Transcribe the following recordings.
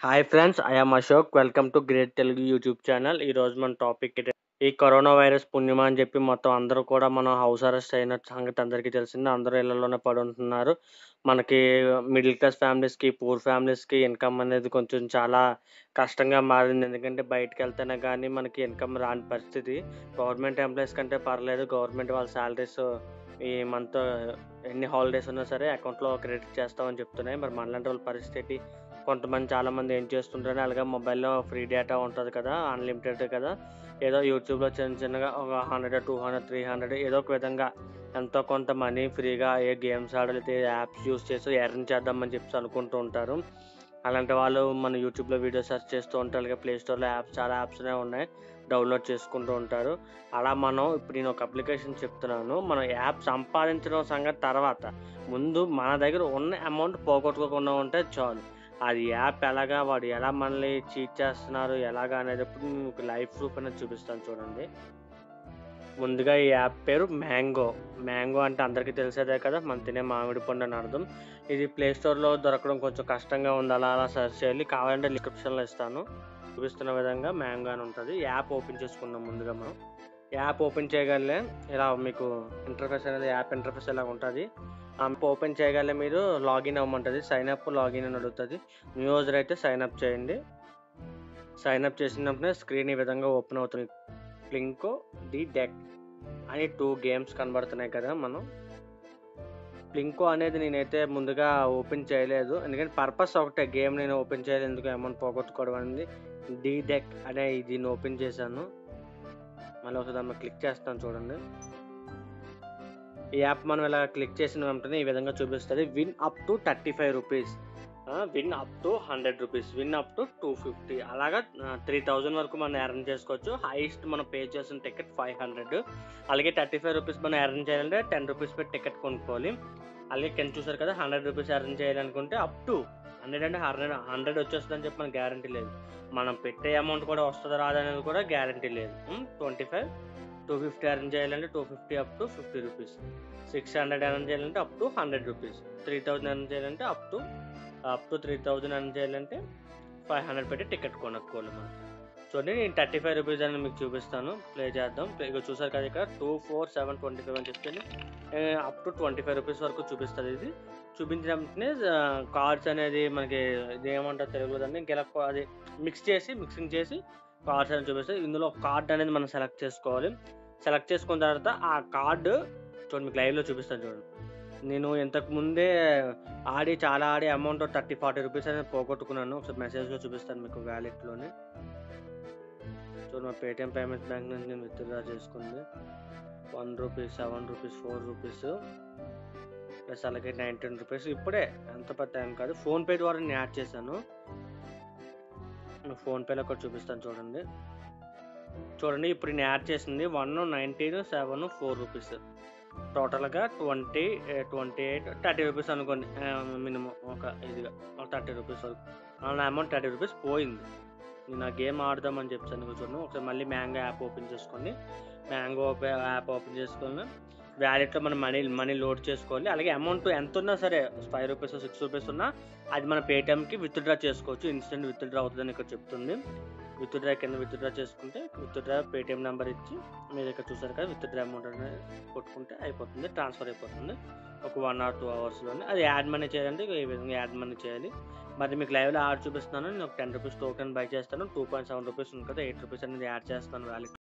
Hi friends, I am Ashok. Welcome to great Telugu YouTube channel. ఈరోజు మన topic ఈ corona virus పుణ్యమా అని చెప్పి మొత్తం అందరూ కూడా మనం హౌస్ అరెస్ట్ అయిన సంగతి అందరికీ తెలిసిందే. అందరూ ఇళ్లలోనే పడి ఉంటున్నారు. మనకి మిడిల్ క్లాస్ ఫ్యామిలీస్కి, పూర్ ఫ్యామిలీస్కి ఇన్కమ్ అనేది కొంచెం చాలా కష్టంగా మారింది. ఎందుకంటే బయటకు వెళ్తేనే కానీ మనకి ఇన్కమ్ రాని పరిస్థితి. గవర్నమెంట్ ఎంప్లాయీస్ కంటే పర్లేదు. గవర్నమెంట్ వాళ్ళ శాలరీస్ ఈ మంత్ ఎన్ని హాలిడేస్ ఉన్నా సరే అకౌంట్లో క్రెడిట్ చేస్తామని చెప్తున్నాయి. మరి మనలాంటి వాళ్ళ పరిస్థితి కొంతమంది చాలామంది ఏం చేస్తుంటారని అలాగే మొబైల్లో ఫ్రీ డేటా ఉంటుంది కదా, అన్లిమిటెడ్ కదా, ఏదో యూట్యూబ్లో చిన్నగా ఒక 100, 200, 300 ఏదో ఒక విధంగా ఎంతో కొంత మనీ ఫ్రీగా ఏ గేమ్స్ ఆడలేతే యాప్స్ యూస్ చేసి ఎర్న్ చేద్దామని చెప్పి అనుకుంటూ ఉంటారు. అలాంటి వాళ్ళు మన యూట్యూబ్లో వీడియో సెర్చ్ చేస్తూ ఉంటారు. అలాగే ప్లేస్టోర్లో చాలా యాప్స్నే ఉన్నాయి, డౌన్లోడ్ చేసుకుంటూ ఉంటారు. అలా మనం ఇప్పుడు నేను ఒక అప్లికేషన్ చెప్తున్నాను. మనం యాప్ సంపాదించడం సంగతి తర్వాత, ముందు మన దగ్గర ఉన్న అమౌంట్ పోగొట్టుకోకుండా ఉంటే చాలు. అది యాప్ ఎలాగా, వాడు ఎలా మనల్ని చీట్ చేస్తున్నారు ఎలాగా అనేది ఇప్పుడు మీకు లైవ్ ప్రూఫ్ అనేది చూపిస్తాను చూడండి. ముందుగా ఈ యాప్ పేరు మ్యాంగో. మ్యాంగో అంటే అందరికీ తెలిసేదే కదా, మనం తినే మామిడి పండు అని అర్థం. ఇది ప్లేస్టోర్లో దొరకడం కొంచెం కష్టంగా ఉంది. అలా సెర్చ్ చేయాలి. కావాలంటే డిస్క్రిప్షన్లో ఇస్తాను. చూపిస్తున్న విధంగా మ్యాంగో అని ఉంటుంది. యాప్ ఓపెన్ చేసుకుందాం. ముందుగా మనం యాప్ ఓపెన్ చేయగలే ఇలా మీకు ఇంటర్ఫేస్ అనేది యాప్ ఇంటర్ఫేస్ ఇలా ఉంటుంది. యాప్ ఓపెన్ చేయగలే మీరు లాగిన్ అవ్వమంటుంది. సైన్ అప్, లాగిన్ అని అడుగుతుంది. న్యూ యూజర్ అయితే సైన్ అప్ చేయండి. సైన్ అప్ చేసినప్పుడే స్క్రీన్ ఈ విధంగా ఓపెన్ అవుతుంది. ప్లింకో ది డెక్ అని 2 గేమ్స్ కనబడుతున్నాయి కదా. మనం ప్లింకో అనేది నేనైతే ముందుగా ఓపెన్ చేయలేదు. ఎందుకంటే పర్పస్ ఒకటే, గేమ్ నేను ఓపెన్ చేయలేదు ఎందుకు అమౌంట్ పోగొట్టుకోవడం అనేది. డి డెక్ అనే దీన్ని ఓపెన్ చేశాను. మళ్ళీ ఒకసారి దాన్ని క్లిక్ చేస్తాను చూడండి. ఈ యాప్ మనం ఇలా క్లిక్ చేసిన వెంటనే ఈ విధంగా చూపిస్తుంది. Win up to 35 rupees, win up to 100 rupees, win up to 250, అలాగా 3000 వరకు మనం ఎర్న్ చేసుకోవచ్చు. హైయెస్ట్ మనం పే చేసిన టికెట్ 500. అలాగే 35 రూపీస్ మనం ఎర్న్ చేయాలంటే 10 రూపీస్ పెట్టి టికెట్ కొనుక్కోవాలి. అలాగే కింద చూసారు కదా, 100 రూపీస్ ఎర్న్ చేయాలనుకుంటే అప్ టు 100 అంటే 100 వచ్చేస్తుందని చెప్పి మనకు గ్యారంటీ లేదు. మనం పెట్టే అమౌంట్ కూడా వస్తుందో రాదనేది కూడా గ్యారంటీ లేదు. 25, 250 ఎర్న్ చేయాలంటే 250 అప్ టు 50 రూపీస్, 600 ఎర్న్ చేయాలంటే అప్ టు 100 రూపీస్, 3000 ఎర్న్ చేయాలంటే అప్ టు 3000 ఎర్న్ చేయాలంటే 500 పెట్టి టికెట్ కొనుక్కోవాలి మనం. చూడండి, నేను 35 రూపీస్ అని మీకు చూపిస్తాను. ప్లే చేద్దాం. ఇక చూసారు కదా, ఇక్కడ 2, 4, 7, 25 అని చెప్పి అప్ టు 25 రూపీస్ వరకు చూపిస్తుంది. ఇది చూపించిన వెంటనే కార్డ్స్ అనేది మనకి ఇది ఏమంటారు తెలుగులో దాన్ని, అది మిక్సింగ్ చేసి కార్డ్స్ అనేది చూపిస్తుంది. ఇందులో ఒక కార్డ్ అనేది మనం సెలెక్ట్ చేసుకోవాలి. సెలెక్ట్ చేసుకున్న తర్వాత ఆ కార్డు చూడండి, మీకు లైవ్లో చూపిస్తాను చూడండి. నేను ఇంతకు ముందే చాలా ఆడి అమౌంట్ 30-40 రూపీస్ అనేది పోగొట్టుకున్నాను. ఒకసారి మెసేజ్లో చూపిస్తాను మీకు, వ్యాలెట్లోనే చూడండి. మా పేటిఎం పేమెంట్స్ బ్యాంక్ నుంచి నేను విత్డ్రా చేసుకుంది 1 రూపీస్, 7 రూపీస్, 4 రూపీస్ ప్లస్ అలాగే 19 రూపీస్. ఇప్పుడే, ఎంత పెద్ద టైం కాదు, ఫోన్పే ద్వారా నేను యాడ్ చేశాను. ఫోన్పేలో కూడా చూపిస్తాను చూడండి. ఇప్పుడు నేను యాడ్ చేసింది 1, 19, 7, 4 రూపీస్. టోటల్గా 20, 28, 30 రూపీస్ అనుకోండి మినిమం. ఒక ఇదిగా 30 రూపీస్ వరకు నా అమౌంట్ 30 రూపీస్ పోయింది. నేను ఆ గేమ్ ఆడదామని చెప్పాను చూడండి. ఒకసారి మళ్ళీ మ్యాంగో యాప్ ఓపెన్ చేసుకొని, వ్యాలెట్లో మనం మనీ లోడ్ చేసుకోవాలి. అలాగే అమౌంట్ ఎంత ఉన్నా సరే, 5 రూపీస్, 6 రూపీస్ ఉన్నా అది మన పేటిఎంకి విత్డ్రా చేసుకోవచ్చు. ఇన్స్టెంట్ విత్డ్రా అవుతుందని ఇక్కడ చెప్తుంది. విత్డ్రా చేసుకుంటే పేటిఎం నెంబర్ ఇచ్చి మీరు ఇక్కడ చూసారు కదా, విత్డ్రా అమౌంట్ అనేది కొట్టుకుంటే అయిపోతుంది, ట్రాన్స్ఫర్ అయిపోతుంది ఒక 1 or 2 అవర్స్లోనే. అది యాడ్ మనీ చేయాలంటే ఈ విధంగా యాడ్ మనీ చేయాలి. మరి మీకు లైవ్లో యాడ్ చూపిస్తున్నాను. నేను ఒక 10 రూపీస్ టోకెన్ బై చేస్తాను. 2.7 రూపీస్ ఉంది కదా, 8 రూపీస్ అనేది యాడ్ చేస్తాను wallet.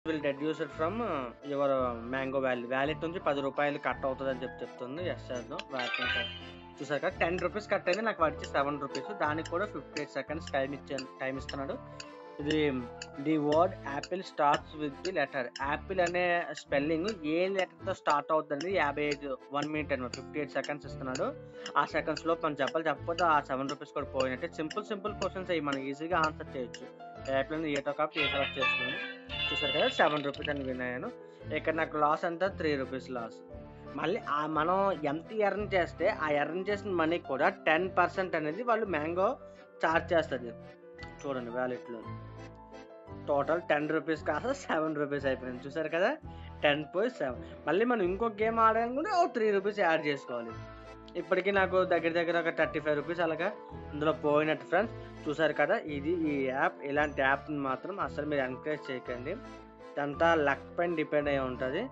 Will deducted from your mango wallet నుంచి ₹10 కట్ అవుతుందని చెప్తుంది. ఎస్ చేద్దాం. చూసారు కదా, ₹10 కట్ అయింది. నాకు వచ్చి ₹7. దానికి కూడా 58 సెకండ్స్ టైం ఇస్తున్నాడు. ఇది the word Apple starts with the letter. Apple అనే స్పెల్లింగ్ ఏ లెటర్తో స్టార్ట్ అవుతుంది 1 మినిట్ అనమాట. 58 సెకండ్స్ ఇస్తున్నాడు. ఆ సెకండ్స్ లో మనం చెప్పకపోతే ఆ ₹7 కూడా పోయినట్టే. సింపుల్ క్వశ్చన్స్ అవి మనం ఈజీగా ఆన్సర్ చేయొచ్చు. యాపిల్ ఏటో కాపీ ఏ సెలెక్ట్ చేసుకుని చూసారు కదా, ₹7 అని విన్ అయ్యాను. ఇక్కడ నాకు లాస్ అంతా ₹3 లాస్. మళ్ళీ మనం ఎంత ఎర్న్ చేస్తే ఆ ఎర్న్ చేసిన మనీ కూడా 10% అనేది వాళ్ళు మ్యాంగో చార్జ్ చేస్తుంది. చూడండి వ్యాలెట్లో టోటల్ ₹10 కాస్త ₹7 అయిపోయింది. చూసారు కదా, 10 పోయి 7. మళ్ళీ మనం ఇంకొక గేమ్ ఆడాలనుకుంటే ₹3 యాడ్ చేసుకోవాలి. ఇప్పటికీ నాకు దగ్గర ఒక ₹35 అలాగా ఇందులో పోయినట్టు ఫ్రెండ్స్. చూసారు కదా, ఇది ఈ యాప్. ఇలాంటి యాప్ని మాత్రం అసలు మీరు ఎంకరేజ్ చేయకండి. ఇదంతా లక్ పైన డిపెండ్ అయి ఉంటుంది.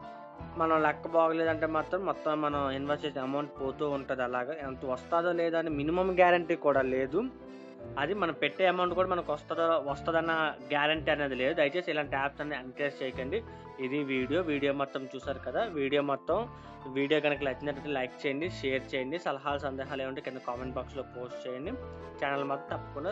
మనం లక్ బాగలేదంటే మాత్రం మొత్తం మనం ఇన్వెస్ట్ చేసే అమౌంట్ పోతూ ఉంటుంది. అలాగా ఎంత వస్తుందో లేదో అని మినిమం గ్యారంటీ కూడా లేదు. అది మనం పెట్టే అమౌంట్ కూడా మనకు వస్తుందన్న గ్యారంటీ అనేది లేదు. దయచేసి ఇలాంటి యాప్స్ అన్ని ఎంకరేజ్ చేయకండి. ఇది వీడియో మొత్తం చూసారు కదా. వీడియో కనుక నచ్చినట్లయితే లైక్ చేయండి, షేర్ చేయండి. సలహాలు సందేహాలు ఏమంటే కింద కామెంట్ బాక్స్లో పోస్ట్ చేయండి. ఛానల్ మాత్రం తప్పకుండా